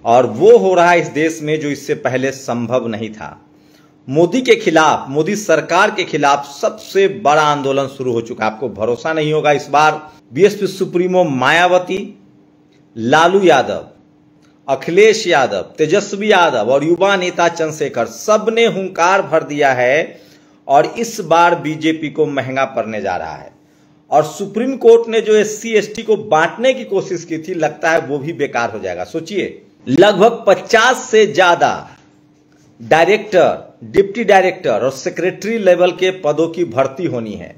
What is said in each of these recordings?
और वो हो रहा है इस देश में जो इससे पहले संभव नहीं था। मोदी के खिलाफ, मोदी सरकार के खिलाफ सबसे बड़ा आंदोलन शुरू हो चुका है। आपको भरोसा नहीं होगा, इस बार बीएसपी सुप्रीमो मायावती, लालू यादव, अखिलेश यादव, तेजस्वी यादव और युवा नेता चंद्रशेखर सब ने हुंकार भर दिया है और इस बार बीजेपी को महंगा पड़ने जा रहा है। और सुप्रीम कोर्ट ने जो एससी एसटी को बांटने की कोशिश की थी, लगता है वो भी बेकार हो जाएगा। सोचिए, लगभग 50 से ज्यादा डायरेक्टर, डिप्टी डायरेक्टर और सेक्रेटरी लेवल के पदों की भर्ती होनी है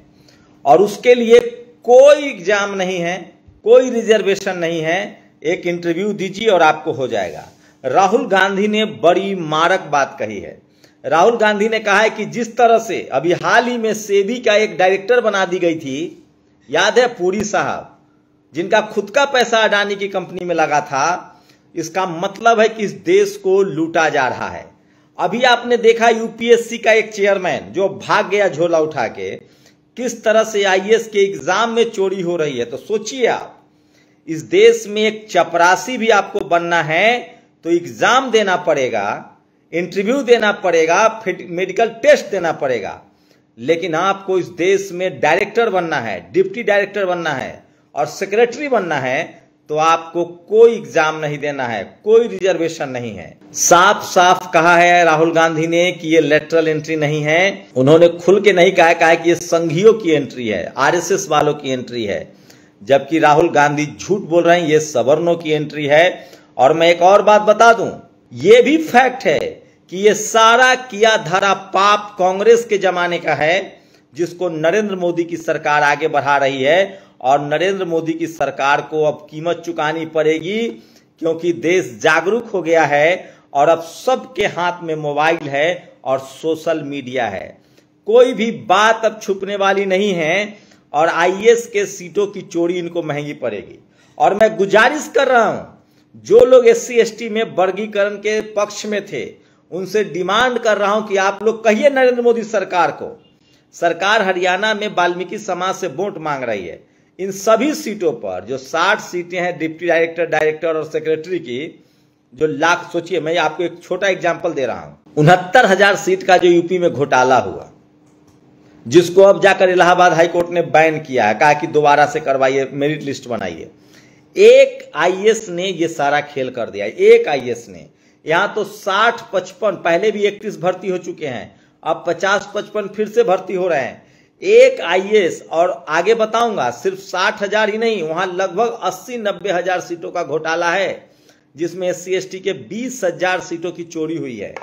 और उसके लिए कोई एग्जाम नहीं है, कोई रिजर्वेशन नहीं है। एक इंटरव्यू दीजिए और आपको हो जाएगा। राहुल गांधी ने बड़ी मारक बात कही है। राहुल गांधी ने कहा है कि जिस तरह से अभी हाल ही में सेबी का एक डायरेक्टर बना दी गई थी, याद है, पुरी साहब, जिनका खुद का पैसा अडानी की कंपनी में लगा था, इसका मतलब है कि इस देश को लूटा जा रहा है। अभी आपने देखा यूपीएससी का एक चेयरमैन जो भाग गया झोला उठा के, किस तरह से आईएएस के एग्जाम में चोरी हो रही है। तो सोचिए आप, इस देश में एक चपरासी भी आपको बनना है तो एग्जाम देना पड़ेगा, इंटरव्यू देना पड़ेगा, मेडिकल टेस्ट देना पड़ेगा। लेकिन आपको इस देश में डायरेक्टर बनना है, डिप्टी डायरेक्टर बनना है और सेक्रेटरी बनना है तो आपको कोई एग्जाम नहीं देना है, कोई रिजर्वेशन नहीं है। साफ साफ कहा है राहुल गांधी ने कि ये लेटरल एंट्री नहीं है। उन्होंने खुल के नहीं कहा है कि ये संघियों की एंट्री है, आरएसएस वालों की एंट्री है, जबकि राहुल गांधी झूठ बोल रहे हैं, ये सवर्णों की एंट्री है। और मैं एक और बात बता दूं, ये भी फैक्ट है कि ये सारा किया धरा पाप कांग्रेस के जमाने का है, जिसको नरेंद्र मोदी की सरकार आगे बढ़ा रही है। और नरेंद्र मोदी की सरकार को अब कीमत चुकानी पड़ेगी, क्योंकि देश जागरूक हो गया है और अब सबके हाथ में मोबाइल है और सोशल मीडिया है। कोई भी बात अब छुपने वाली नहीं है और आईएएस के सीटों की चोरी इनको महंगी पड़ेगी। और मैं गुजारिश कर रहा हूं, जो लोग एससी एसटी में वर्गीकरण के पक्ष में थे, उनसे डिमांड कर रहा हूं कि आप लोग कहिए नरेंद्र मोदी सरकार को, सरकार हरियाणा में वाल्मीकि समाज से वोट मांग रही है। इन सभी सीटों पर जो 60 सीटें हैं डिप्टी डायरेक्टर, डायरेक्टर और सेक्रेटरी की, जो लाख, सोचिए, मैं आपको एक छोटा एग्जांपल दे रहा हूं। 69,000 सीट का जो यूपी में घोटाला हुआ, जिसको अब जाकर इलाहाबाद हाईकोर्ट ने बैन किया है, कहा कि दोबारा से करवाइए, मेरिट लिस्ट बनाइए। एक आईएएस ने ये सारा खेल कर दिया, एक आईएएस ने। यहां तो 60-55, पहले भी 31 भर्ती हो चुके हैं, अब 50-55 फिर से भर्ती हो रहे हैं। एक आईएएस, और आगे बताऊंगा, सिर्फ 60,000 ही नहीं, वहां लगभग 80-90 हजार सीटों का घोटाला है, जिसमें एससी एसटी के 20,000 सीटों की चोरी हुई है।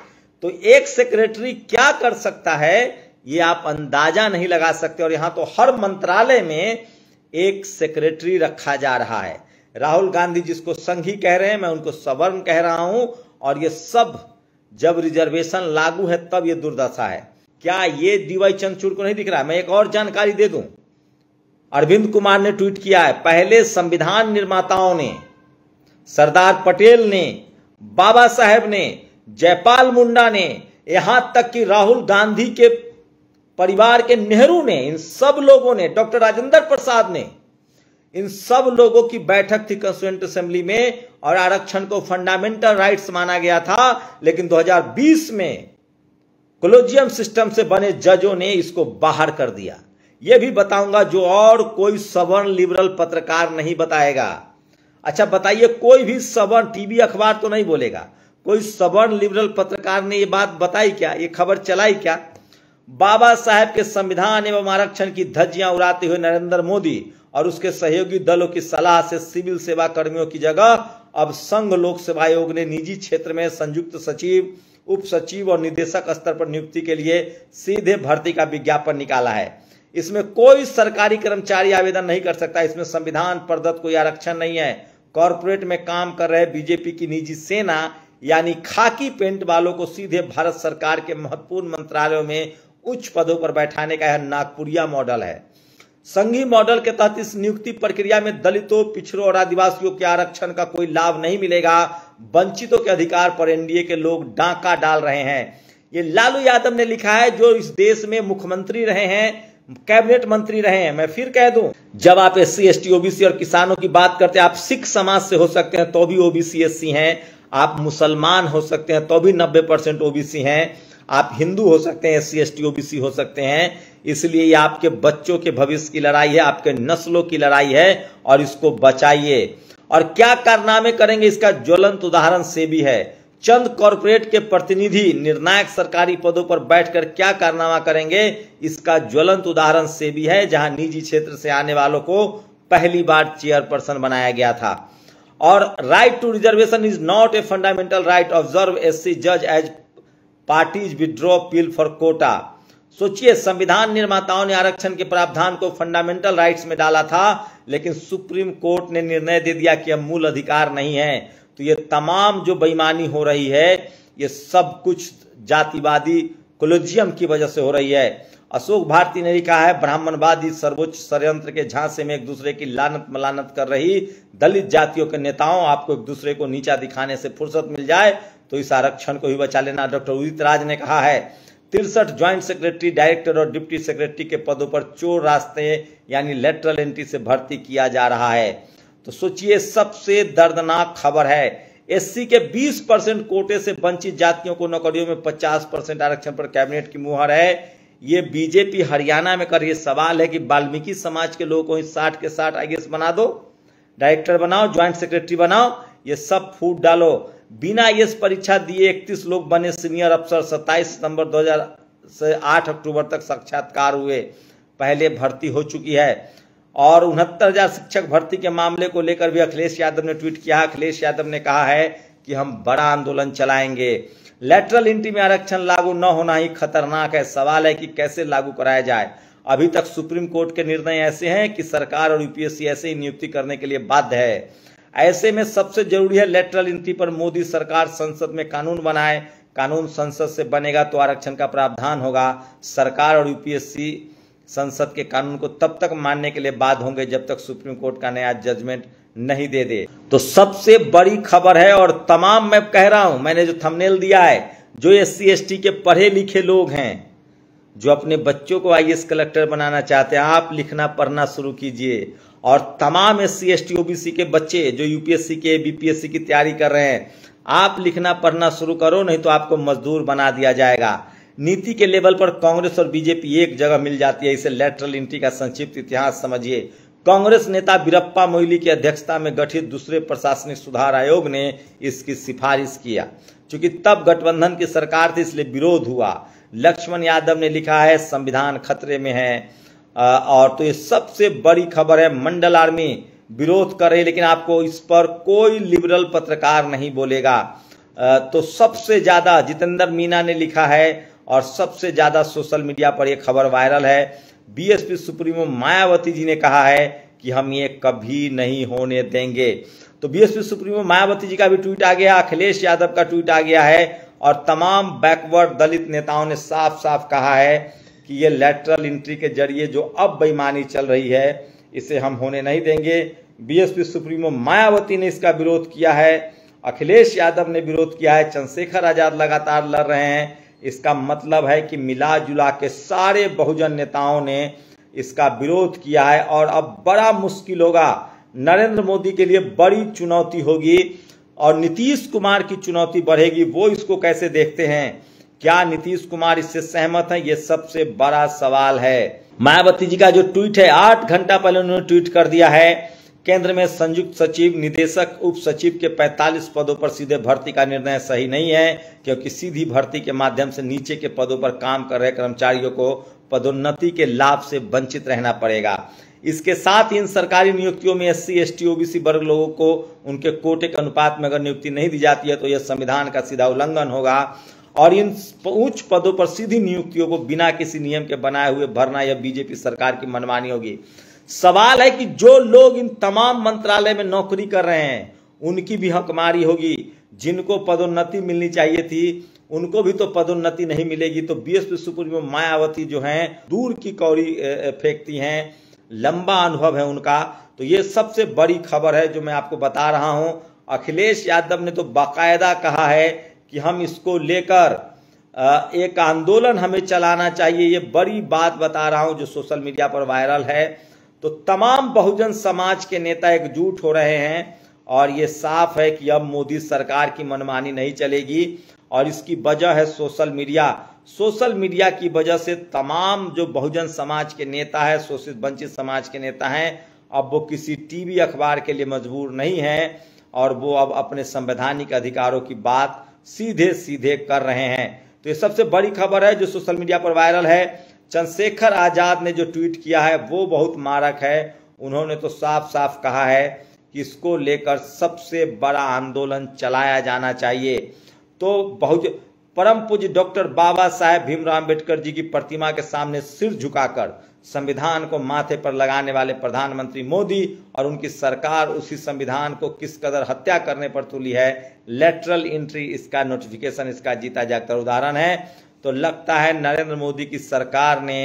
तो एक सेक्रेटरी क्या कर सकता है, ये आप अंदाजा नहीं लगा सकते। और यहां तो हर मंत्रालय में एक सेक्रेटरी रखा जा रहा है। राहुल गांधी जिसको संघी कह रहे हैं, मैं उनको सवर्ण कह रहा हूं। और ये सब जब रिजर्वेशन लागू है तब ये दुर्दशा है। क्या ये डीवाई चंद्रचूड़ को नहीं दिख रहा है? मैं एक और जानकारी दे दूं, अरविंद कुमार ने ट्वीट किया है, पहले संविधान निर्माताओं ने, सरदार पटेल ने, बाबा साहेब ने, जयपाल मुंडा ने, यहां तक कि राहुल गांधी के परिवार के नेहरू ने, इन सब लोगों ने, डॉक्टर राजेंद्र प्रसाद ने, इन सब लोगों की बैठक थी कॉन्स्टिट्यूएंट असेंबली में और आरक्षण को फंडामेंटल राइट्स माना गया था। लेकिन 2020 में कोलेजियम सिस्टम से बने जजों ने इसको बाहर कर दिया। यह भी बताऊंगा जो और कोई सवर्ण लिबरल पत्रकार नहीं बताएगा। अच्छा बताइए, कोई भी सवर्ण टीवी अखबार तो नहीं बोलेगा, कोई सवर्ण लिबरल पत्रकार ने यह बात बताई क्या, ये खबर चलाई क्या? बाबा साहेब के संविधान एवं आरक्षण की धज्जियां उड़ाते हुए नरेंद्र मोदी और उसके सहयोगी दलों की सलाह से सिविल सेवा कर्मियों की जगह अब संघ लोक सेवा आयोग ने निजी क्षेत्र में संयुक्त सचिव, उप सचिव और निदेशक स्तर पर नियुक्ति के लिए सीधे भर्ती का विज्ञापन निकाला है। इसमें कोई सरकारी कर्मचारी आवेदन नहीं कर सकता। इसमें संविधान प्रदत्त कोई आरक्षण नहीं है। कॉर्पोरेट में काम कर रहे बीजेपी की निजी सेना यानी खाकी पेंट वालों को सीधे भारत सरकार के महत्वपूर्ण मंत्रालयों में उच्च पदों पर बैठाने का यह नागपुरिया मॉडल है। संघी मॉडल के तहत इस नियुक्ति प्रक्रिया में दलितों, पिछड़ों और आदिवासियों के आरक्षण का कोई लाभ नहीं मिलेगा। वंचितों के अधिकार पर एनडीए के लोग डाका डाल रहे हैं। ये लालू यादव ने लिखा है, जो इस देश में मुख्यमंत्री रहे हैं, कैबिनेट मंत्री रहे हैं। मैं फिर कह दूं, जब आप एससी, एसटी, ओबीसी और किसानों की बात करते हैं, आप सिख समाज से हो सकते हैं तो भी ओबीसी, एससी हैं। आप मुसलमान हो सकते हैं तो भी 90% ओबीसी हैं, आप हिंदू हो सकते हैं, SC ST ओबीसी हो सकते हैं। इसलिए ये आपके बच्चों के भविष्य की लड़ाई है, आपके नस्लों की लड़ाई है और इसको बचाइए। और क्या कारनामे करेंगे इसका ज्वलंत उदाहरण से भी है। चंद कॉरपोरेट के प्रतिनिधि निर्णायक सरकारी पदों पर बैठकर क्या कारनामा करेंगे इसका ज्वलंत उदाहरण से भी है, जहां निजी क्षेत्र से आने वालों को पहली बार चेयरपर्सन बनाया गया था। और right to reservation is not a fundamental right, observe SC जज as parties withdraw appeal for quota. सोचिए, संविधान निर्माताओं ने आरक्षण के प्रावधान को फंडामेंटल राइट्स में डाला था, लेकिन सुप्रीम कोर्ट ने निर्णय दे दिया कि यह मूल अधिकार नहीं है। तो ये तमाम जो बेईमानी हो रही है, ये सब कुछ जातिवादी कोलोजियम की वजह से हो रही है। अशोक भारती ने लिखा है, ब्राह्मणवादी सर्वोच्च षड्यंत्र के झांसे में एक दूसरे की लानत मलानत कर रही दलित जातियों के नेताओं, आपको एक दूसरे को नीचा दिखाने से फुर्सत मिल जाए तो इस आरक्षण को ही बचा लेना। डॉक्टर उदित राज ने कहा है, 63 ज्वाइंट सेक्रेटरी, डायरेक्टर और डिप्टी सेक्रेटरी के पदों पर चोर रास्ते यानी लेटरल एंट्री से भर्ती किया जा रहा है। तो सोचिए, सबसे दर्दनाक खबर है, SC के 20% कोटे से वंचित जातियों को नौकरियों में 50% आरक्षण पर कैबिनेट की मुहर है। ये बीजेपी हरियाणा में कर रही है। सवाल है कि वाल्मीकि समाज के लोगों को 60 के 60 IAS बना दो, डायरेक्टर बनाओ, ज्वाइंट सेक्रेटरी बनाओ, ये सब फूट डालो। बिना IAS परीक्षा दिए 31 लोग बने सीनियर अफसर। 27 सितंबर 2000 से 8 अक्टूबर तक साक्षात्कार हुए, पहले भर्ती हो चुकी है। और 69,000 शिक्षक भर्ती के मामले को लेकर भी अखिलेश यादव ने ट्वीट किया। अखिलेश यादव ने कहा है कि हम बड़ा आंदोलन चलाएंगे। लेटरल एंट्री में आरक्षण लागू न होना ही खतरनाक है। सवाल है कि कैसे लागू कराया जाए। अभी तक सुप्रीम कोर्ट के निर्णय ऐसे हैं कि सरकार और UPSC ऐसे ही नियुक्ति करने के लिए बाध्य है। ऐसे में सबसे जरूरी है लेटरल एंट्री पर मोदी सरकार संसद में कानून बनाए। कानून संसद से बनेगा तो आरक्षण का प्रावधान होगा। सरकार और UPSC संसद के कानून को तब तक मानने के लिए बाध्य होंगे जब तक सुप्रीम कोर्ट का नया जजमेंट नहीं दे दे। तो सबसे बड़ी खबर है, और तमाम मैं कह रहा हूं, मैंने जो थंबनेल दिया है, जो SC ST के पढ़े लिखे लोग हैं जो अपने बच्चों को IAS कलेक्टर बनाना चाहते हैं, आप लिखना पढ़ना शुरू कीजिए। और तमाम SC ST OBC के बच्चे जो UPSC के BPSC की तैयारी कर रहे हैं, आप लिखना पढ़ना शुरू करो, नहीं तो आपको मजदूर बना दिया जाएगा। नीति के लेवल पर कांग्रेस और बीजेपी एक जगह मिल जाती है। इसे लेटरल एंट्री का संक्षिप्त इतिहास समझिए। कांग्रेस नेता वीरप्पा मोइली की अध्यक्षता में गठित दूसरे प्रशासनिक सुधार आयोग ने इसकी सिफारिश किया। चूंकि तब गठबंधन की सरकार थी इसलिए विरोध हुआ। लक्ष्मण यादव ने लिखा है, संविधान खतरे में है। और तो ये सबसे बड़ी खबर है, मंडल आर्मी विरोध कर रही, लेकिन आपको इस पर कोई लिबरल पत्रकार नहीं बोलेगा। तो सबसे ज्यादा जितेंद्र मीना ने लिखा है और सबसे ज्यादा सोशल मीडिया पर यह खबर वायरल है। BSP सुप्रीमो मायावती जी ने कहा है कि हम ये कभी नहीं होने देंगे। तो BSP सुप्रीमो मायावती जी का भी ट्वीट आ गया, अखिलेश यादव का ट्वीट आ गया है, और तमाम बैकवर्ड दलित नेताओं ने साफ साफ कहा है कि ये लेटरल एंट्री के जरिए जो अब बेईमानी चल रही है, इसे हम होने नहीं देंगे। BSP सुप्रीमो मायावती ने इसका विरोध किया है, अखिलेश यादव ने विरोध किया है, चंद्रशेखर आजाद लगातार लड़ रहे हैं। इसका मतलब है कि मिला जुला के सारे बहुजन नेताओं ने इसका विरोध किया है। और अब बड़ा मुश्किल होगा, नरेंद्र मोदी के लिए बड़ी चुनौती होगी और नीतीश कुमार की चुनौती बढ़ेगी। वो इसको कैसे देखते हैं, क्या नीतीश कुमार इससे सहमत हैं, ये सबसे बड़ा सवाल है। मायावती जी का जो ट्वीट है, 8 घंटा पहले उन्होंने ट्वीट कर दिया है, केंद्र में संयुक्त सचिव, निदेशक, उप सचिव के 45 पदों पर सीधे भर्ती का निर्णय सही नहीं है, क्योंकि सीधी भर्ती के माध्यम से नीचे के पदों पर काम कर रहे कर्मचारियों को पदोन्नति के लाभ से वंचित रहना पड़ेगा। इसके साथ ही इन सरकारी नियुक्तियों में SC ST OBC वर्ग लोगों को उनके कोटे के अनुपात में अगर नियुक्ति नहीं दी जाती है तो यह संविधान का सीधा उल्लंघन होगा। और इन उच्च पदों पर सीधी नियुक्तियों को बिना किसी नियम के बनाए हुए भरना यह BJP सरकार की मनमानी होगी। सवाल है कि जो लोग इन तमाम मंत्रालय में नौकरी कर रहे हैं उनकी भी हकमारी होगी। जिनको पदोन्नति मिलनी चाहिए थी उनको भी तो पदोन्नति नहीं मिलेगी। तो BSP सुप्रीमो मायावती जो हैं दूर की कौड़ी फेंकती हैं, लंबा अनुभव है उनका। तो ये सबसे बड़ी खबर है जो मैं आपको बता रहा हूं। अखिलेश यादव ने तो बाकायदा कहा है कि हम इसको लेकर एक आंदोलन हमें चलाना चाहिए। ये बड़ी बात बता रहा हूं जो सोशल मीडिया पर वायरल है। तो तमाम बहुजन समाज के नेता एकजुट हो रहे हैं और ये साफ है कि अब मोदी सरकार की मनमानी नहीं चलेगी और इसकी वजह है सोशल मीडिया। सोशल मीडिया की वजह से तमाम जो बहुजन समाज के नेता है, शोषित वंचित समाज के नेता हैं, अब वो किसी टीवी अखबार के लिए मजबूर नहीं हैं और वो अब अपने संवैधानिक अधिकारों की बात सीधे सीधे कर रहे हैं। तो ये सबसे बड़ी खबर है जो सोशल मीडिया पर वायरल है। चंद्रशेखर आजाद ने जो ट्वीट किया है वो बहुत मारक है। उन्होंने तो साफ साफ कहा है कि इसको लेकर सबसे बड़ा आंदोलन चलाया जाना चाहिए। तो बहुत परम पूज्य डॉक्टर बाबा साहेब भीमराव अंबेडकर जी की प्रतिमा के सामने सिर झुकाकर संविधान को माथे पर लगाने वाले प्रधानमंत्री मोदी और उनकी सरकार उसी संविधान को किस कदर हत्या करने पर तुली है, लेटरल एंट्री इसका नोटिफिकेशन, इसका जीता जागता उदाहरण है। तो लगता है नरेंद्र मोदी की सरकार ने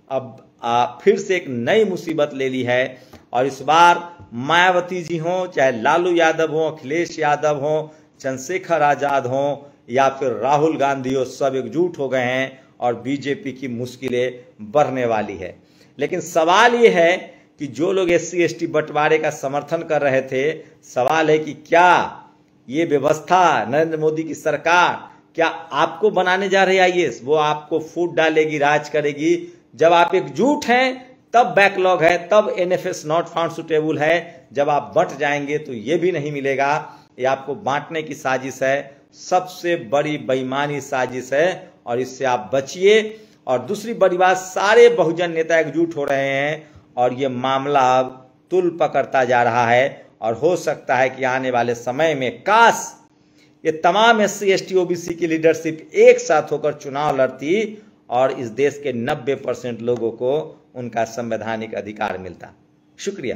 अब फिर से एक नई मुसीबत ले ली है और इस बार मायावती जी हों, चाहे लालू यादव हों, अखिलेश यादव हों, चंद्रशेखर आजाद हों या फिर राहुल गांधी हो, सब एकजुट हो गए हैं और बीजेपी की मुश्किलें बढ़ने वाली है। लेकिन सवाल ये है कि जो लोग SC ST बंटवारे का समर्थन कर रहे थे, सवाल है कि क्या ये व्यवस्था नरेंद्र मोदी की सरकार क्या आपको बनाने जा रही है IAS? वो आपको फूट डालेगी, राज करेगी। जब आप एकजुट हैं तब बैकलॉग है, तब NFS नॉट फाउंड सुटेबल है। जब आप बंट जाएंगे तो ये भी नहीं मिलेगा। ये आपको बांटने की साजिश है, सबसे बड़ी बेईमानी साजिश है और इससे आप बचिए। और दूसरी बड़ी बात, सारे बहुजन नेता एकजुट हो रहे हैं और ये मामला अब तुल पकड़ता जा रहा है और हो सकता है कि आने वाले समय में काश ये तमाम SC ST OBC की लीडरशिप एक साथ होकर चुनाव लड़ती और इस देश के 90% लोगों को उनका संवैधानिक अधिकार मिलता। शुक्रिया।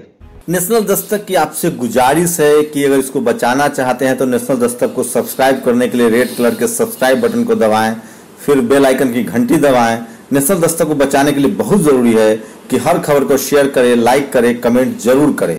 नेशनल दस्तक की आपसे गुजारिश है कि अगर इसको बचाना चाहते हैं तो नेशनल दस्तक को सब्सक्राइब करने के लिए रेड कलर के सब्सक्राइब बटन को दबाएं, फिर बेल आइकन की घंटी दबाएं। नेशनल दस्तक को बचाने के लिए बहुत जरूरी है कि हर खबर को शेयर करें, लाइक करें, कमेंट जरूर करें।